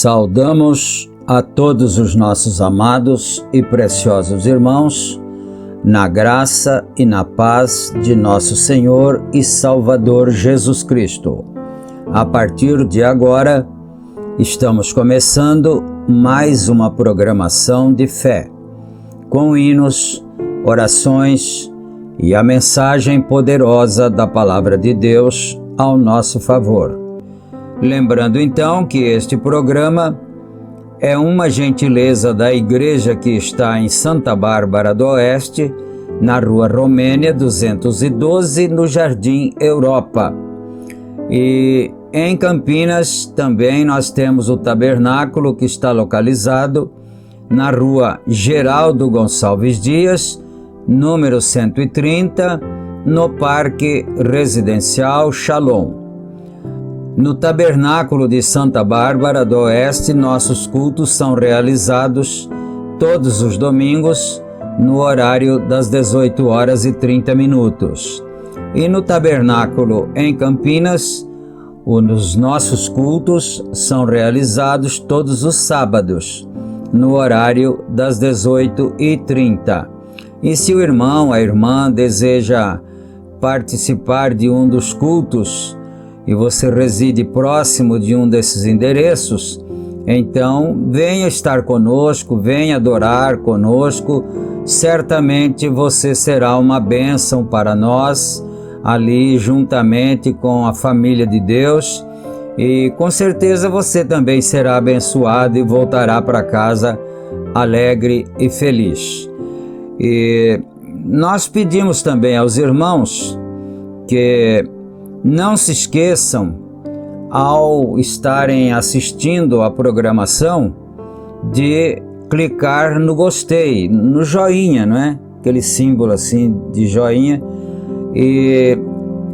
Saudamos a todos os nossos amados e preciosos irmãos, na graça e na paz de nosso Senhor e Salvador Jesus Cristo. A partir de agora, estamos começando mais uma programação de fé, com hinos, orações e a mensagem poderosa da Palavra de Deus ao nosso favor. Lembrando então que este programa é uma gentileza da igreja que está em Santa Bárbara do Oeste, na Rua Romênia 212, no Jardim Europa. E em Campinas também nós temos o tabernáculo que está localizado na Rua Geraldo Gonçalves Dias, número 130, no Parque Residencial Shalom. No Tabernáculo de Santa Bárbara do Oeste, nossos cultos são realizados todos os domingos, no horário das 18h30. E no Tabernáculo em Campinas, os nossos cultos são realizados todos os sábados, no horário das 18h30. E se o irmão, a irmã, deseja participar de um dos cultos, e você reside próximo de um desses endereços, então venha estar conosco, venha adorar conosco. Certamente você será uma bênção para nós, ali juntamente com a família de Deus, e com certeza você também será abençoado e voltará para casa alegre e feliz. E nós pedimos também aos irmãos que não se esqueçam, ao estarem assistindo a programação, de clicar no gostei, no joinha, não é? Aquele símbolo assim de joinha. E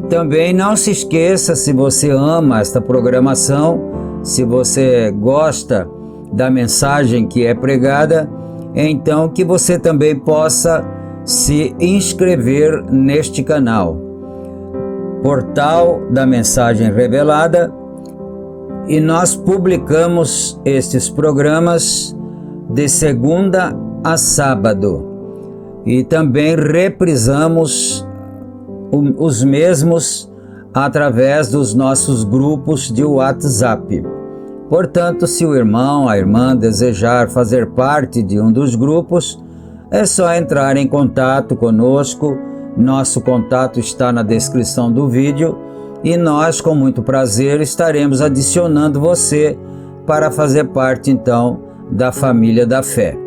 também não se esqueça, se você ama esta programação, se você gosta da mensagem que é pregada, então que você também possa se inscrever neste canal, Portal da Mensagem Revelada, e nós publicamos estes programas de segunda a sábado e também reprisamos os mesmos através dos nossos grupos de WhatsApp. Portanto, se o irmão, a irmã desejar fazer parte de um dos grupos, é só entrar em contato conosco. Nosso contato está na descrição do vídeo e nós, com muito prazer, estaremos adicionando você para fazer parte, então, da família da fé.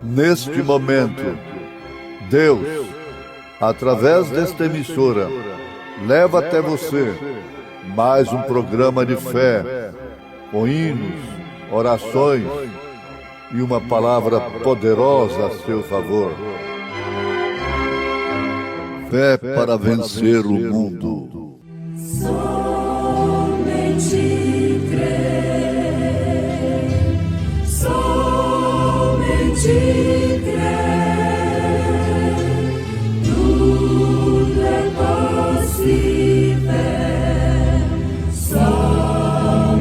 Neste momento, Deus, através desta emissora, leva até você mais um programa de fé, com hinos, orações e uma palavra poderosa a seu favor. Fé para vencer o mundo. Somente crer, somente tudo é possível, somente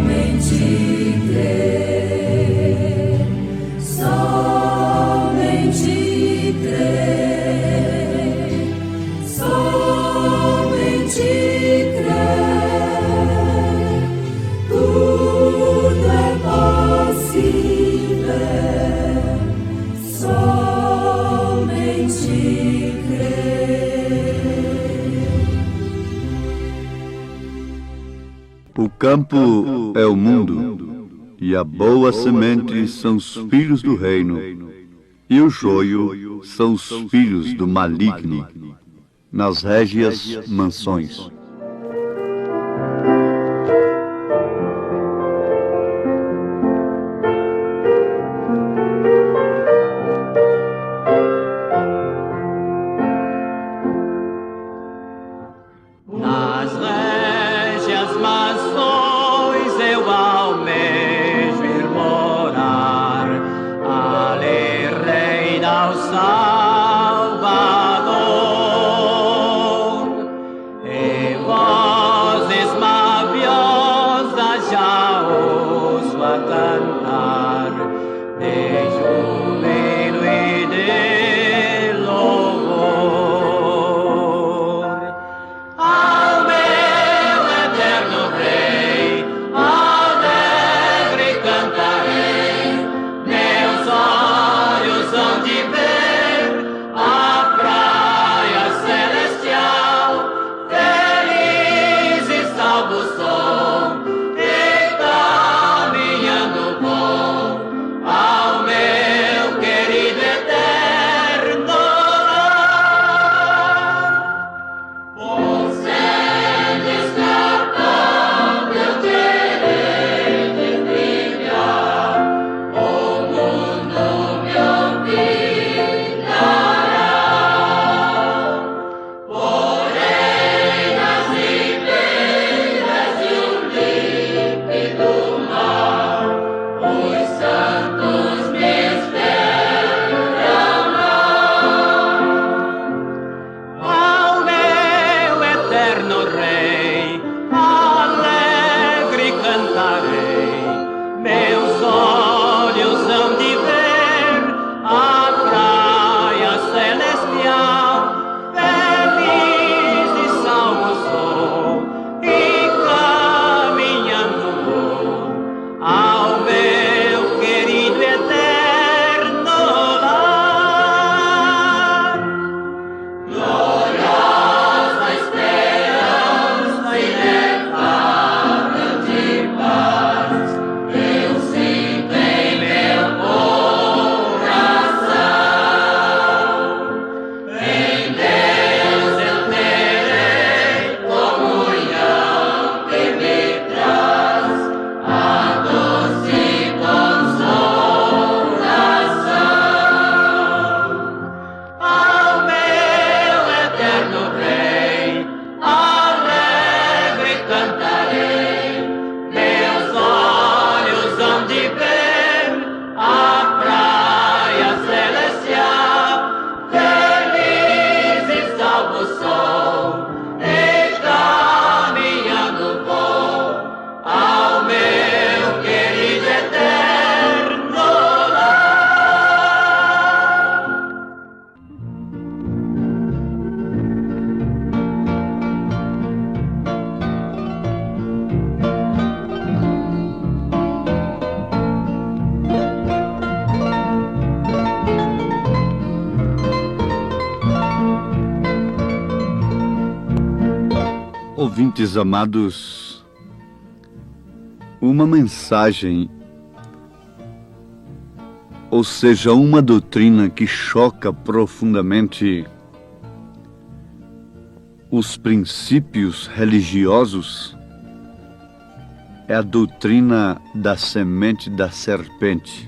crer, somente crer, somente crer, tudo é possível, somente O campo é o mundo, e a boa semente são os filhos do reino, e o joio são os filhos do maligno, nas régias mansões. Ouvintes amados, uma mensagem, ou seja, uma doutrina que choca profundamente os princípios religiosos é a doutrina da semente da serpente.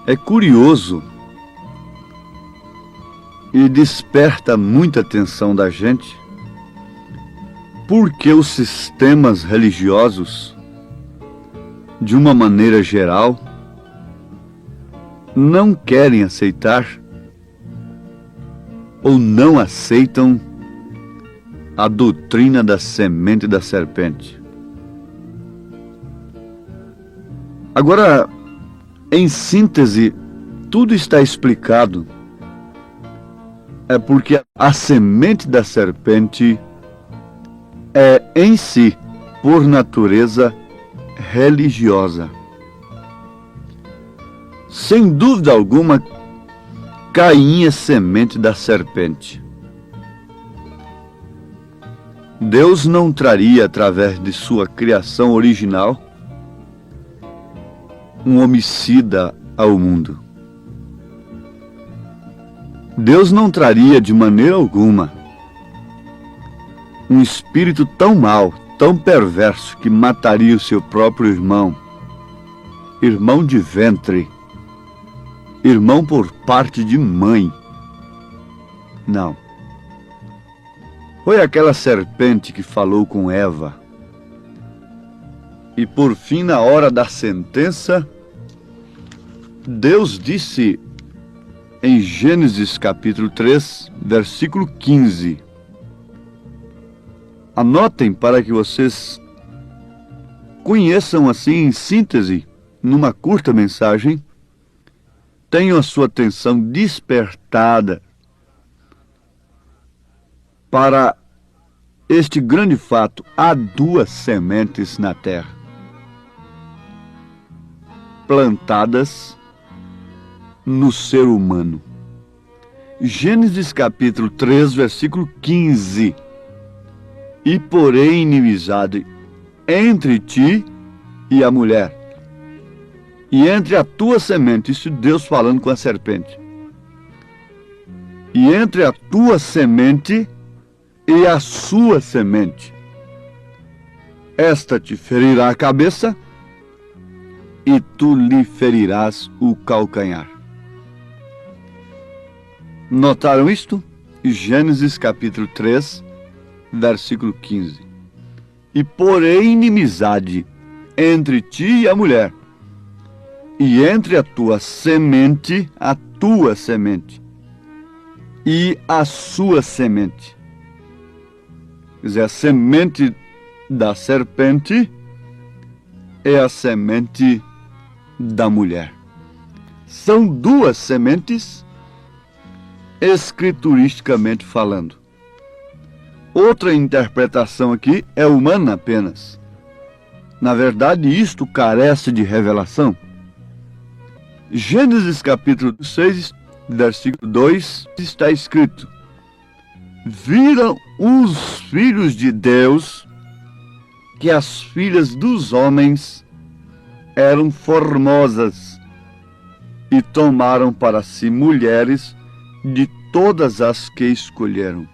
É curioso e desperta muita atenção da gente porque os sistemas religiosos, de uma maneira geral, não querem aceitar ou não aceitam a doutrina da semente da serpente. Agora, em síntese, tudo está explicado. É porque a semente da serpente é, em si, por natureza, religiosa. Sem dúvida alguma, Caim é semente da serpente. Deus não traria, através de sua criação original, um homicida ao mundo. Deus não traria de maneira alguma um espírito tão mau, tão perverso, que mataria o seu próprio irmão, irmão de ventre, irmão por parte de mãe. Não. Foi aquela serpente que falou com Eva. E por fim, na hora da sentença, Deus disse em Gênesis capítulo 3, versículo 15. Anotem para que vocês conheçam assim, em síntese, numa curta mensagem, tenham a sua atenção despertada para este grande fato: há duas sementes na terra, plantadas no ser humano. Gênesis capítulo 3, versículo 15. E porém inimizade entre ti e a mulher, e entre a tua semente, isso Deus falando com a serpente, e entre a tua semente e a sua semente, esta te ferirá a cabeça, e tu lhe ferirás o calcanhar. Notaram isto? Gênesis capítulo 3, versículo 15. E porém inimizade entre ti e a mulher, e entre a tua semente, e a sua semente. Quer dizer, a semente da serpente é a semente da mulher. São duas sementes, escrituristicamente falando. Outra interpretação aqui é humana apenas. Na verdade, isto carece de revelação. Gênesis capítulo 6, versículo 2, está escrito: viram os filhos de Deus que as filhas dos homens eram formosas, e tomaram para si mulheres de todas as que escolheram.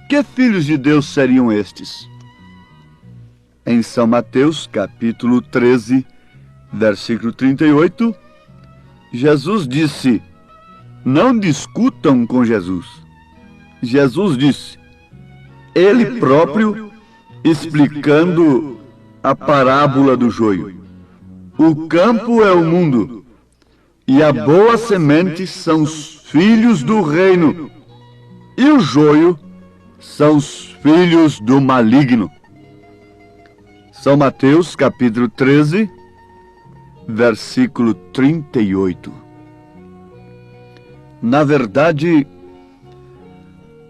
Que filhos de Deus seriam estes? Em São Mateus, capítulo 13, versículo 38, Jesus disse: não discutam com Jesus. Jesus disse, ele próprio, explicando a parábola do joio: o campo é o mundo, e a boa semente são os filhos do reino, e o joio são os filhos do maligno. São Mateus, capítulo 13, versículo 38. Na verdade,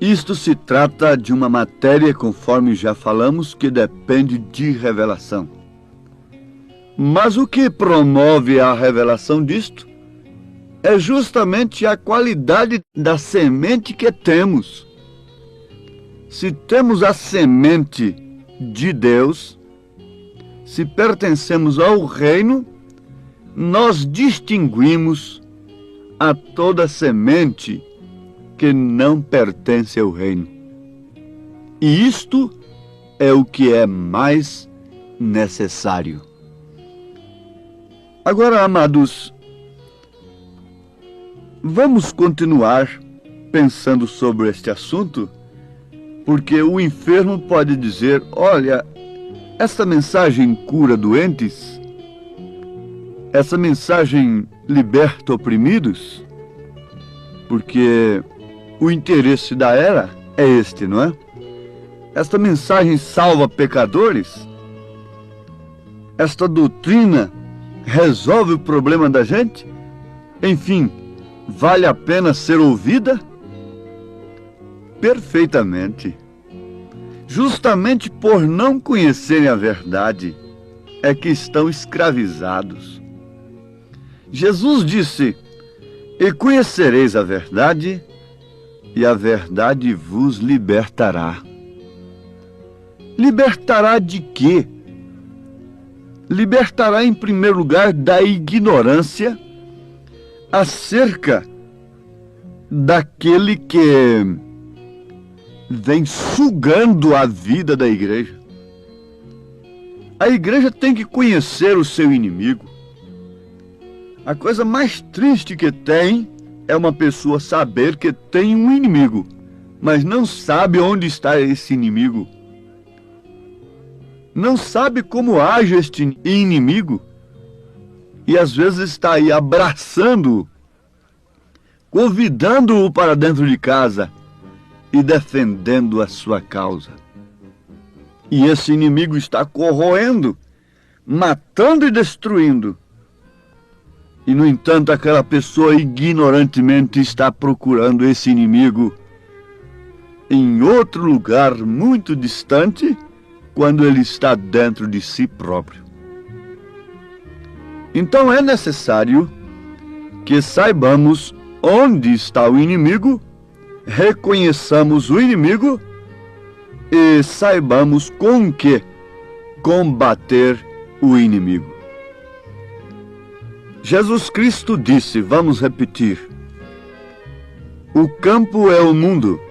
isto se trata de uma matéria, conforme já falamos, que depende de revelação. Mas o que promove a revelação disto é justamente a qualidade da semente que temos. se temos a semente de Deus, se pertencemos ao reino, nós distinguimos a toda semente que não pertence ao reino. E isto é o que é mais necessário. Agora, amados, vamos continuar pensando sobre este assunto, porque o enfermo pode dizer: olha, essa mensagem cura doentes, essa mensagem liberta oprimidos, porque o interesse da era é este, não é? Esta mensagem salva pecadores, esta doutrina resolve o problema da gente, enfim, vale a pena ser ouvida? Perfeitamente. Justamente por não conhecerem a verdade é que estão escravizados. Jesus disse: e conhecereis a verdade, e a verdade vos libertará. Libertará de quê? Libertará, em primeiro lugar, da ignorância acerca daquele que vem sugando a vida da igreja. A igreja tem que conhecer o seu inimigo. A coisa mais triste que tem é uma pessoa saber que tem um inimigo, mas não sabe onde está esse inimigo. Não sabe como age este inimigo. E às vezes está aí abraçando-o, convidando-o para dentro de casa e defendendo a sua causa. E esse inimigo está corroendo, matando e destruindo. E, no entanto, aquela pessoa ignorantemente está procurando esse inimigo em outro lugar muito distante, quando ele está dentro de si próprio. Então é necessário que saibamos onde está o inimigo, reconheçamos o inimigo e saibamos com que combater o inimigo. Jesus Cristo disse, vamos repetir: o campo é o mundo,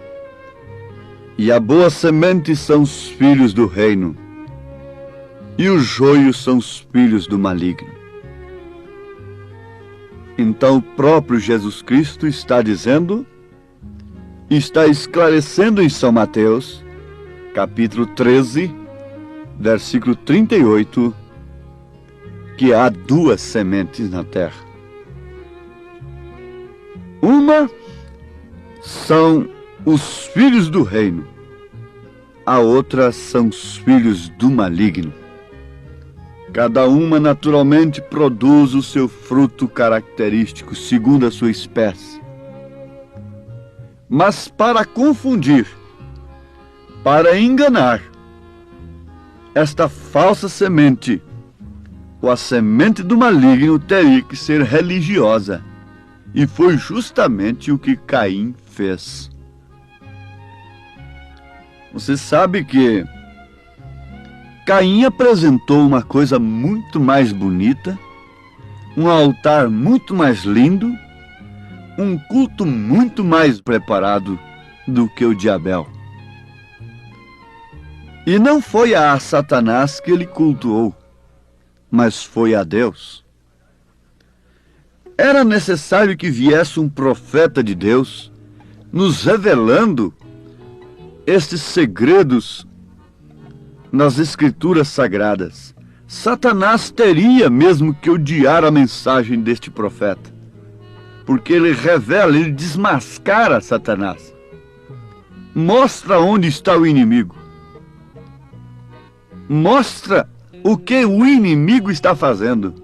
e a boa semente são os filhos do reino, e os joios são os filhos do maligno. Então o próprio Jesus Cristo está dizendo, está esclarecendo em São Mateus, capítulo 13, versículo 38, que há duas sementes na terra. Uma são os filhos do reino, a outra são os filhos do maligno. Cada uma naturalmente produz o seu fruto característico segundo a sua espécie. Mas para confundir, para enganar esta falsa semente, ou a semente do maligno, teria que ser religiosa. E foi justamente o que Caim fez. Você sabe que Caim apresentou uma coisa muito mais bonita, um altar muito mais lindo, um culto muito mais preparado do que o de Abel. E não foi a Satanás que ele cultuou, mas foi a Deus. Era necessário que viesse um profeta de Deus, nos revelando estes segredos nas Escrituras Sagradas. Satanás teria mesmo que odiar a mensagem deste profeta, porque ele revela, ele desmascara Satanás, mostra onde está o inimigo, mostra o que o inimigo está fazendo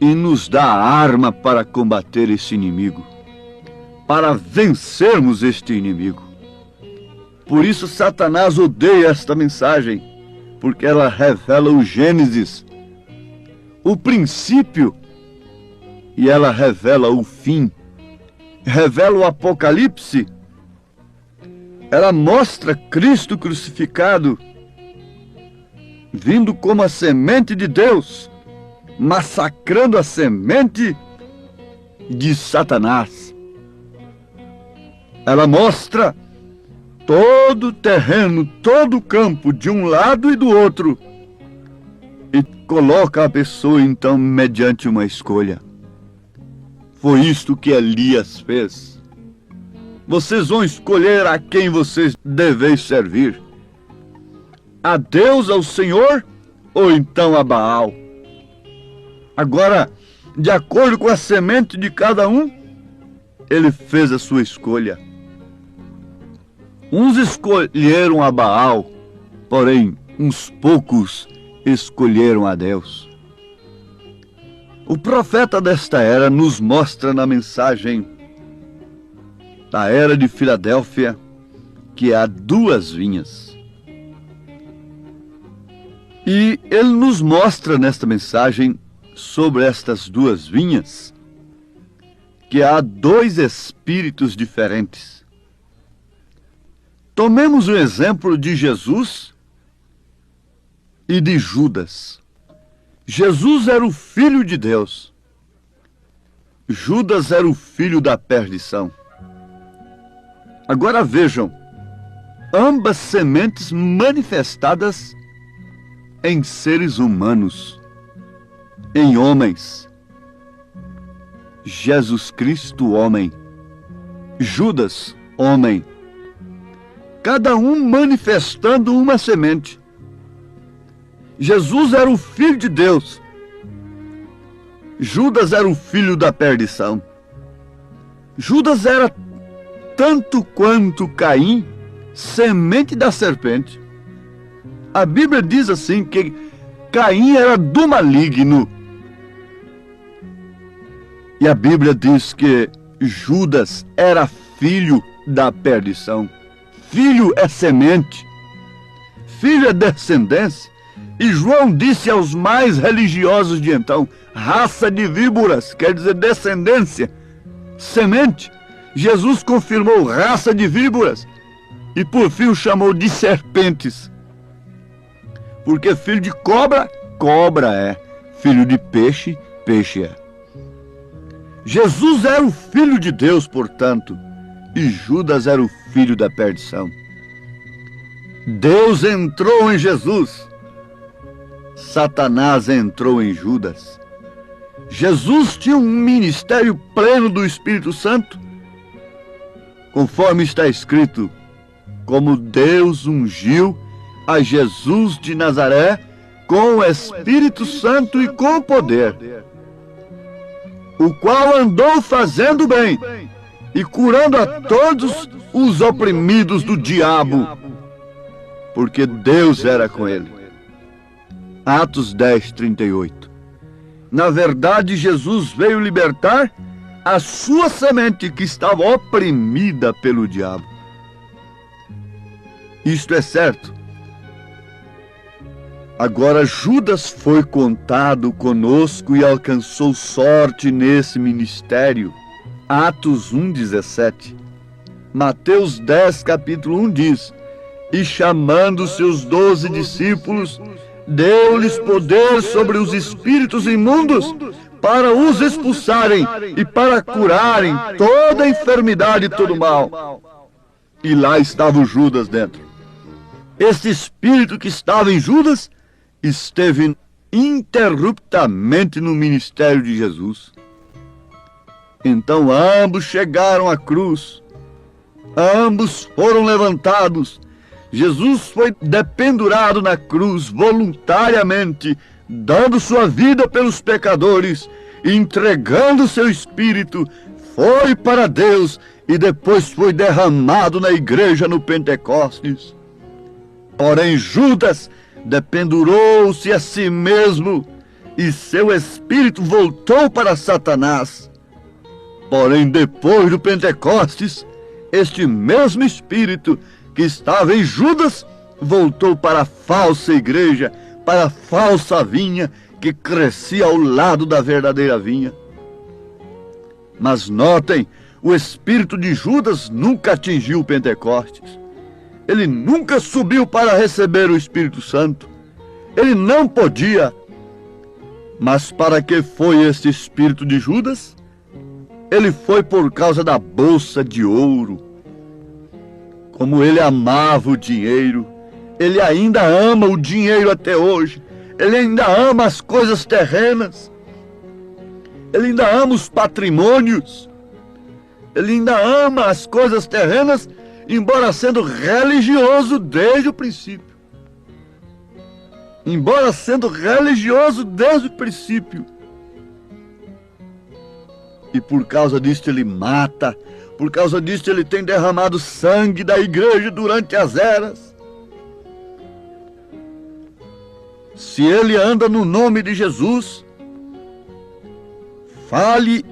e nos dá a arma para combater esse inimigo, para vencermos este inimigo. Por isso Satanás odeia esta mensagem, porque ela revela o Gênesis, o princípio, e ela revela o fim, revela o Apocalipse, ela mostra Cristo crucificado, vindo como a semente de Deus, massacrando a semente de Satanás. Ela mostra todo o terreno, todo o campo, de um lado e do outro, e coloca a pessoa, então, mediante uma escolha. Foi isto que Elias fez. Vocês vão escolher a quem vocês deveis servir: a Deus, ao Senhor, ou então a Baal? Agora, de acordo com a semente de cada um, ele fez a sua escolha. Uns escolheram a Baal, porém uns poucos escolheram a Deus. O profeta desta era nos mostra na mensagem da era de Filadélfia que há duas vinhas. E ele nos mostra nesta mensagem sobre estas duas vinhas que há dois espíritos diferentes. Tomemos o exemplo de Jesus e de Judas. Jesus era o Filho de Deus. Judas era o filho da perdição. Agora vejam, ambas sementes manifestadas em seres humanos, em homens. Jesus Cristo, homem. Judas, homem. Cada um manifestando uma semente. Jesus era o Filho de Deus. Judas era o filho da perdição. Judas era, tanto quanto Caim, semente da serpente. A Bíblia diz assim que Caim era do maligno. E a Bíblia diz que Judas era filho da perdição. Filho é semente, filho é descendência. E João disse aos mais religiosos de então: raça de víboras, quer dizer descendência, semente. Jesus confirmou raça de víboras e por fim o chamou de serpentes. Porque filho de cobra, cobra é. Filho de peixe, peixe é. Jesus era o Filho de Deus, portanto, e Judas era o filho da perdição. Deus entrou em Jesus, Satanás entrou em Judas. Jesus tinha um ministério pleno do Espírito Santo, conforme está escrito: como Deus ungiu a Jesus de Nazaré com o Espírito Santo e com poder, o qual andou fazendo bem e curando a todos os oprimidos do diabo, porque Deus era com ele. Atos 10, 38. Na verdade, Jesus veio libertar a sua semente que estava oprimida pelo diabo. Isto é certo. Agora Judas foi contado conosco e alcançou sorte nesse ministério. Atos 1:17. Mateus 10, capítulo 1 diz: e chamando seus 12 discípulos, deu-lhes poder sobre os espíritos imundos para os expulsarem e para curarem toda enfermidade e todo mal. E lá estava o Judas dentro. Este espírito que estava em Judas esteve ininterruptamente no ministério de Jesus. Então ambos chegaram à cruz, ambos foram levantados. Jesus foi dependurado na cruz voluntariamente, dando sua vida pelos pecadores, entregando seu espírito, foi para Deus e depois foi derramado na igreja no Pentecostes. Porém Judas dependurou-se a si mesmo e seu espírito voltou para Satanás. Porém, depois do Pentecostes, este mesmo espírito que estava em Judas voltou para a falsa igreja, para a falsa vinha que crescia ao lado da verdadeira vinha. Mas notem, o espírito de Judas nunca atingiu o Pentecostes. Ele nunca subiu para receber o Espírito Santo. Ele não podia. Mas para que foi esse espírito de Judas? Ele foi por causa da bolsa de ouro. Como ele amava o dinheiro, ele ainda ama o dinheiro até hoje. Ele ainda ama as coisas terrenas. Ele ainda ama os patrimônios. Ele ainda ama as coisas terrenas, embora sendo religioso desde o princípio. Embora sendo religioso desde o princípio. E por causa disso ele mata. Por causa disso ele tem derramado sangue da igreja durante as eras. Se ele anda no nome de Jesus, fale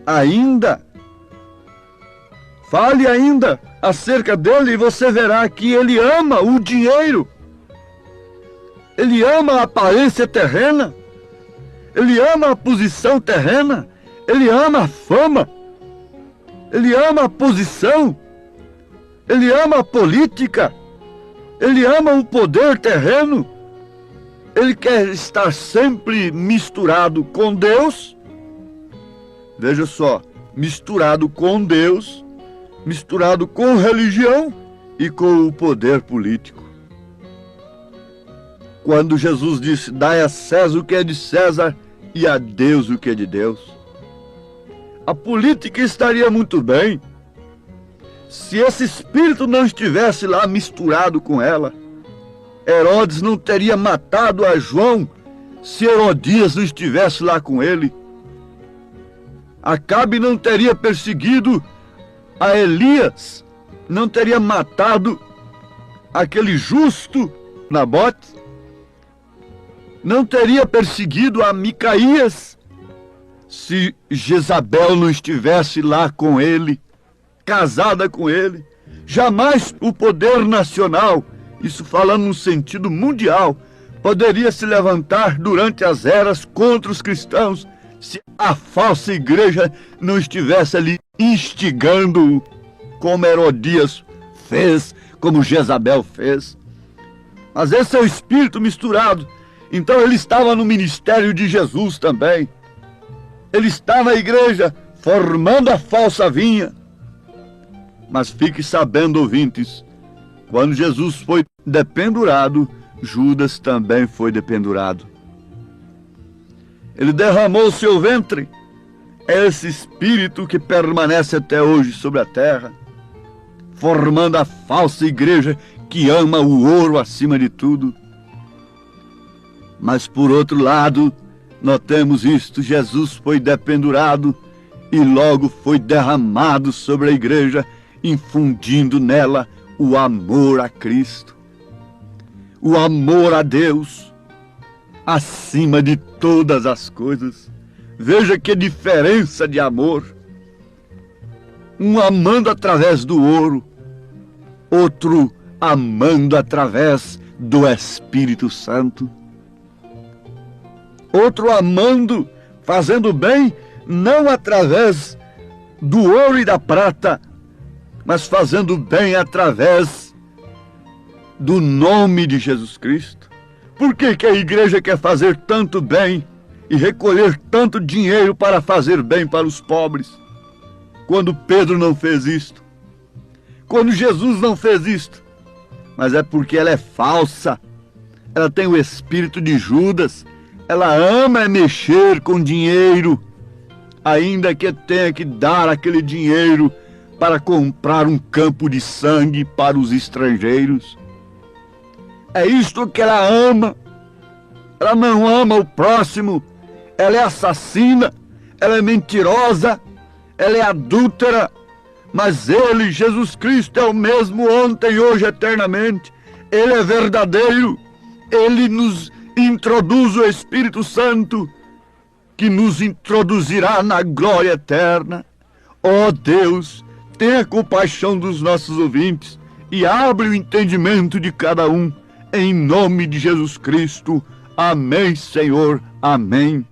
ainda acerca dele e você verá que ele ama o dinheiro. Ele ama a aparência terrena. Ele ama a posição terrena. Ele ama a fama. Ele ama a posição. Ele ama a política. Ele ama o poder terreno. Ele quer estar sempre misturado com Deus. Veja só, misturado com Deus, misturado com religião e com o poder político. Quando Jesus disse, dai a César o que é de César e a Deus o que é de Deus. A política estaria muito bem se esse espírito não estivesse lá misturado com ela. Herodes não teria matado a João se Herodias não estivesse lá com ele. Acabe não teria perseguido a Elias, não teria matado aquele justo Nabote, não teria perseguido a Micaías se Jezabel não estivesse lá com ele, casada com ele. Jamais o poder nacional, isso falando no sentido mundial, poderia se levantar durante as eras contra os cristãos se a falsa igreja não estivesse ali instigando, como Herodias fez, como Jezabel fez. Mas esse é o espírito misturado. Então ele estava no ministério de Jesus também. Ele está na igreja formando a falsa vinha. Mas fique sabendo, ouvintes, quando Jesus foi dependurado, Judas também foi dependurado. Ele derramou o seu ventre. É esse espírito que permanece até hoje sobre a terra, formando a falsa igreja que ama o ouro acima de tudo. Mas por outro lado, notemos isto, Jesus foi dependurado e logo foi derramado sobre a igreja, infundindo nela o amor a Cristo, o amor a Deus, acima de todas as coisas. Veja que diferença de amor. Um amando através do ouro, outro amando através do Espírito Santo. Outro amando, fazendo bem, não através do ouro e da prata, mas fazendo bem através do nome de Jesus Cristo. Por que que a igreja quer fazer tanto bem e recolher tanto dinheiro para fazer bem para os pobres, quando Pedro não fez isto? Quando Jesus não fez isto? Mas é porque ela é falsa. Ela tem o espírito de Judas. Ela ama mexer com dinheiro, ainda que tenha que dar aquele dinheiro para comprar um campo de sangue para os estrangeiros. É isto que ela ama. Ela não ama o próximo. Ela é assassina, ela é mentirosa, ela é adúltera. Mas ele, Jesus Cristo, é o mesmo ontem, hoje, eternamente. Ele é verdadeiro. Ele nos introduz o Espírito Santo, que nos introduzirá na glória eterna. Ó Deus, tenha compaixão dos nossos ouvintes e abre o entendimento de cada um, em nome de Jesus Cristo. Amém, Senhor. Amém.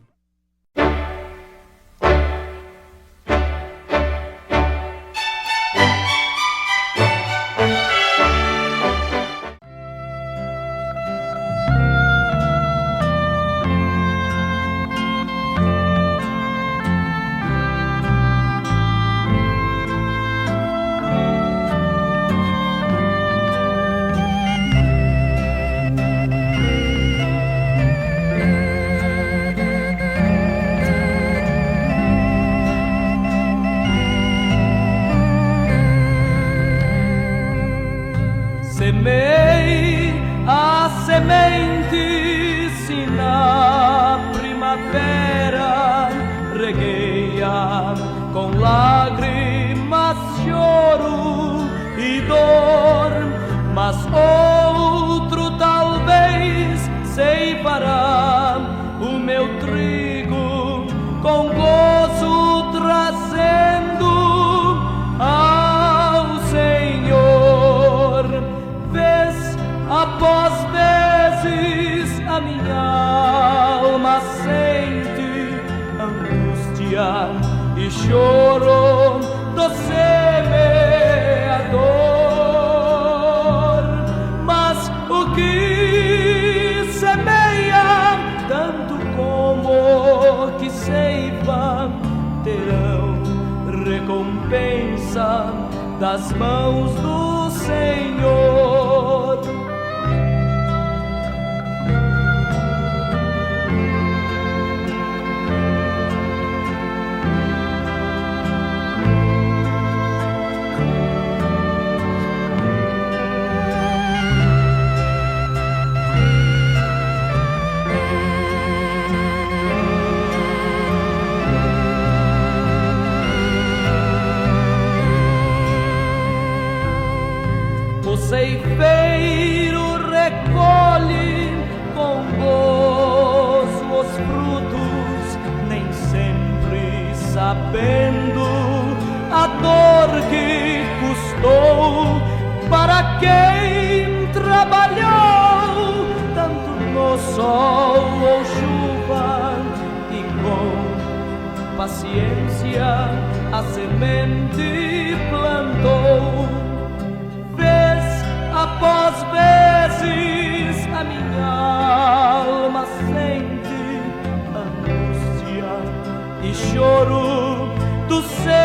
Semei a semente se na primavera, reguei-a com lágrimas, choro e dor, mas outro talvez ceifará o meu trigo com gozo, trazendo ao Senhor. Vez após vezes a minha alma sente angústia e choro do semeador, mas o que semeia, tanto como que ceifa, terão recompensa das mãos do Senhor. O ceifeiro recolhe com gozo os frutos, nem sempre sabendo a dor que custou para quem trabalhou tanto no sol ou chuva e com paciência a semente plantou. Após vezes a minha alma sente angústia e choro do semeador,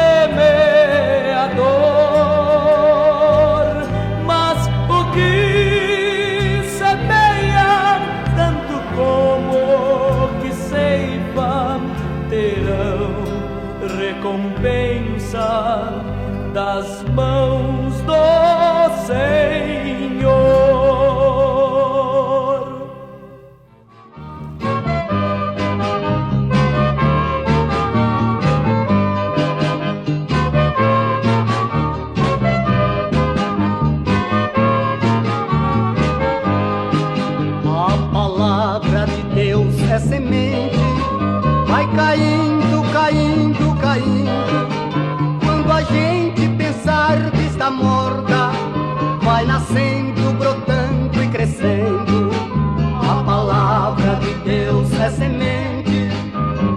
mas o que semeia, tanto como que ceifa, terão recompensa das mãos do Senhor. A palavra de Deus é semente, vai caindo, caindo, caindo. Quando a gente pensar que está morta, vai nascendo, brotando e crescendo. A palavra de Deus é semente,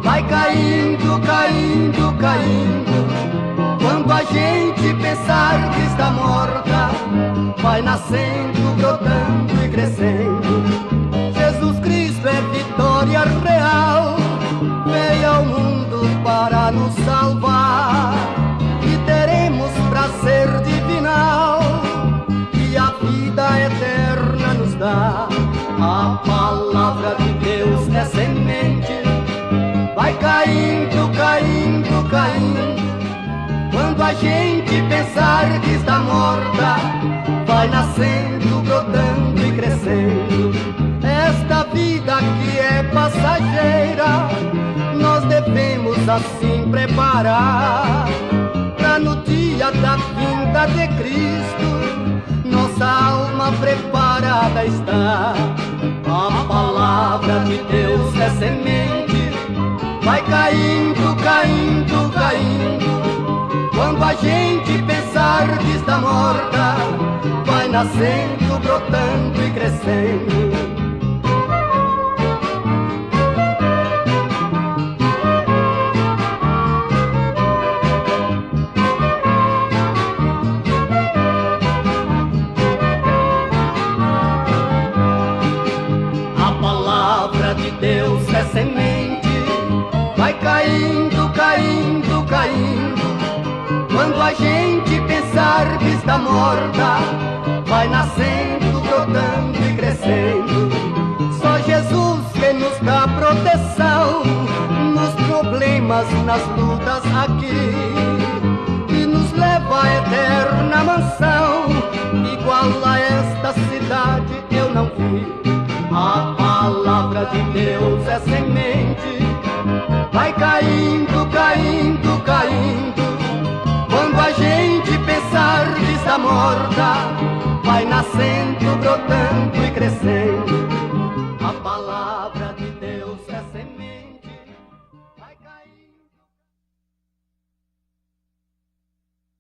vai caindo, caindo, caindo. Quando a gente pensar que está morta, vai nascendo, brotando e crescendo. Jesus Cristo é vitória real, veio ao mundo para nos salvar, e teremos prazer divinal, e a vida eterna nos dá. A palavra de Deus é semente, vai caindo, caindo, caindo. Quando a gente pensar que está morta, vai nascendo, brotando e crescendo. Esta vida que é passageira, nós devemos assim preparar, pra no dia da vinda de Cristo, nossa alma preparada está. A palavra de Deus é semente, vai caindo, caindo, caindo. Quando a gente pensar que está morta, vai nascendo, brotando e crescendo. Deus é semente, vai caindo, caindo, caindo. Quando a gente pensar que está morta, vai nascendo, brotando e crescendo. Só Jesus que nos dá proteção nos problemas, nas lutas aqui, e nos leva à eterna mansão, igual a esta nesta cidade eu não vi. A palavra de Deus é semente, vai caindo, caindo, caindo. Quando a gente pensar que está morta, vai nascendo